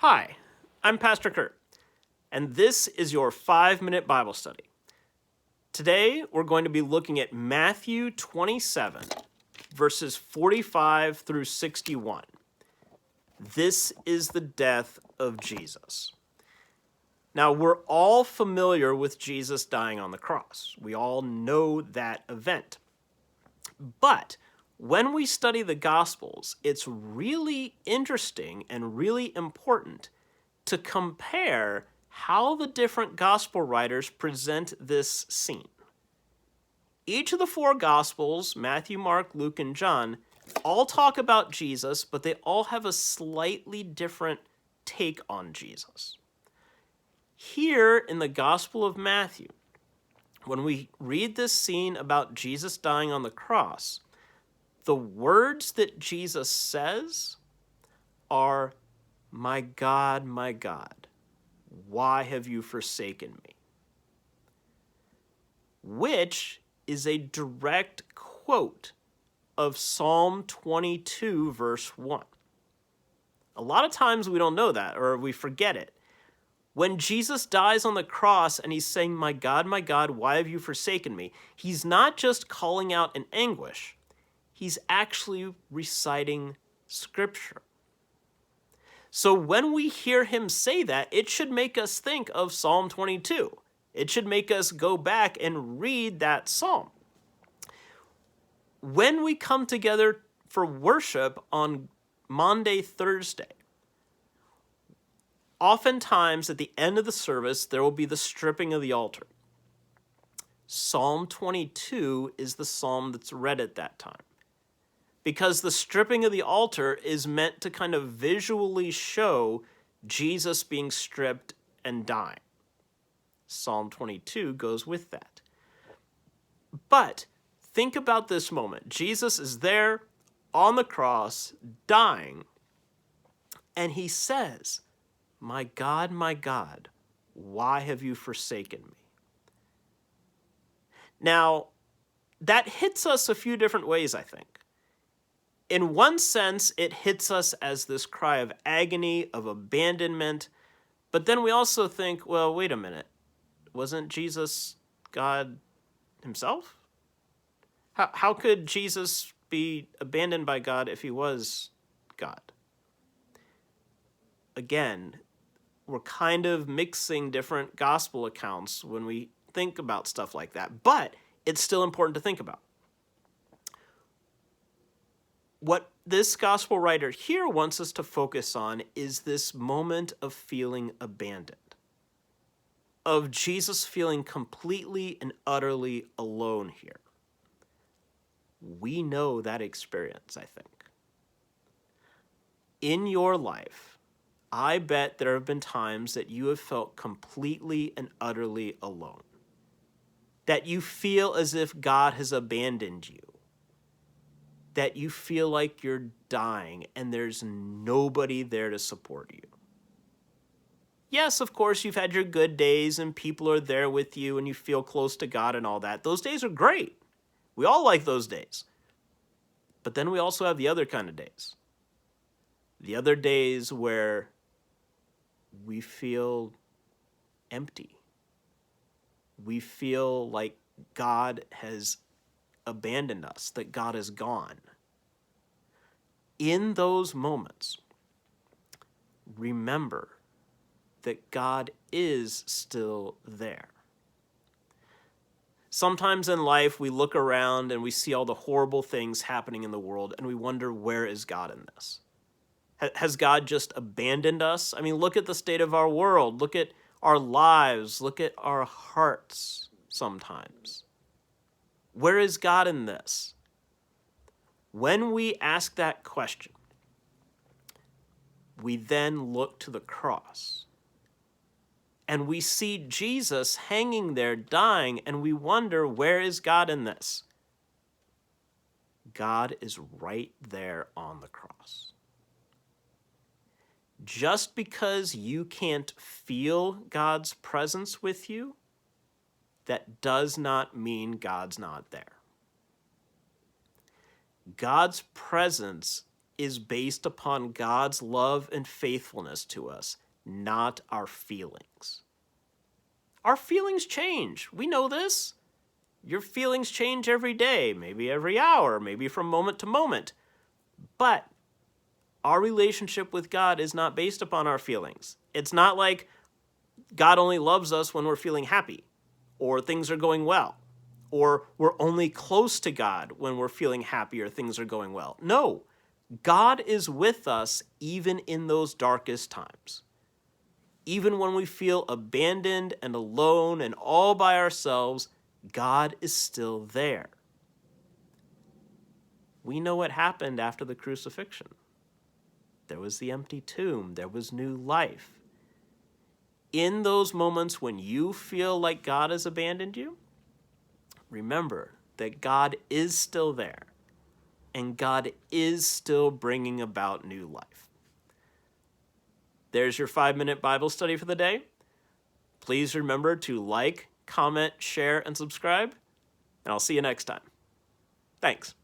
Hi, I'm Pastor Kurt, and this is your 5-minute Bible study. Today, we're going to be looking at Matthew 27, verses 45 through 61. This is the death of Jesus. Now, we're all familiar with Jesus dying on the cross. We all know that event. But when we study the Gospels, it's really interesting and really important to compare how the different Gospel writers present this scene. Each of the four Gospels, Matthew, Mark, Luke, and John, all talk about Jesus, but they all have a slightly different take on Jesus. Here in the Gospel of Matthew, when we read this scene about Jesus dying on the cross, the words that Jesus says are, my God, why have you forsaken me?" Which is a direct quote of Psalm 22, verse 1. A lot of times we don't know that, or we forget it. When Jesus dies on the cross and he's saying, my God, why have you forsaken me?" He's not just calling out in anguish. He's actually reciting Scripture. So when we hear him say that, it should make us think of Psalm 22. It should make us go back and read that psalm. When we come together for worship on Maundy, Thursday, oftentimes at the end of the service, there will be the stripping of the altar. Psalm 22 is the psalm that's read at that time, because the stripping of the altar is meant to kind of visually show Jesus being stripped and dying. Psalm 22 goes with that. But think about this moment. Jesus is there on the cross, dying, and he says, my God, why have you forsaken me?" Now, that hits us a few different ways, I think. In one sense, it hits us as this cry of agony, of abandonment, but then we also think, well, wait a minute. Wasn't Jesus God himself? How could Jesus be abandoned by God if he was God? Again, we're kind of mixing different gospel accounts when we think about stuff like that, but it's still important to think about. What this gospel writer here wants us to focus on is this moment of feeling abandoned, of Jesus feeling completely and utterly alone here. We know that experience, I think. In your life, I bet there have been times that you have felt completely and utterly alone, that you feel as if God has abandoned you, that you feel like you're dying and there's nobody there to support you. Yes, of course, you've had your good days and people are there with you and you feel close to God and all that. Those days are great. We all like those days. But then we also have the other kind of days. The other days where we feel empty. We feel like God has abandoned us, that God is gone. In those moments, remember that God is still there. Sometimes in life, we look around and we see all the horrible things happening in the world, and we wonder, where is God in this? Has God just abandoned us? I mean, look at the state of our world. Look at our lives. Look at our hearts sometimes. Where is God in this? When we ask that question, we then look to the cross. And we see Jesus hanging there, dying, and we wonder, where is God in this? God is right there on the cross. Just because you can't feel God's presence with you, that does not mean God's not there. God's presence is based upon God's love and faithfulness to us, not our feelings. Our feelings change. We know this. Your feelings change every day, maybe every hour, maybe from moment to moment. But our relationship with God is not based upon our feelings. It's not like God only loves us when we're feeling happy, or things are going well, or we're only close to God when we're feeling happy or things are going well. No, God is with us even in those darkest times. Even when we feel abandoned and alone and all by ourselves, God is still there. We know what happened after the crucifixion. There was the empty tomb. There was new life. In those moments when you feel like God has abandoned you, remember that God is still there, and God is still bringing about new life. There's your 5-minute Bible study for the day. Please remember to like, comment, share, and subscribe, and I'll see you next time. Thanks.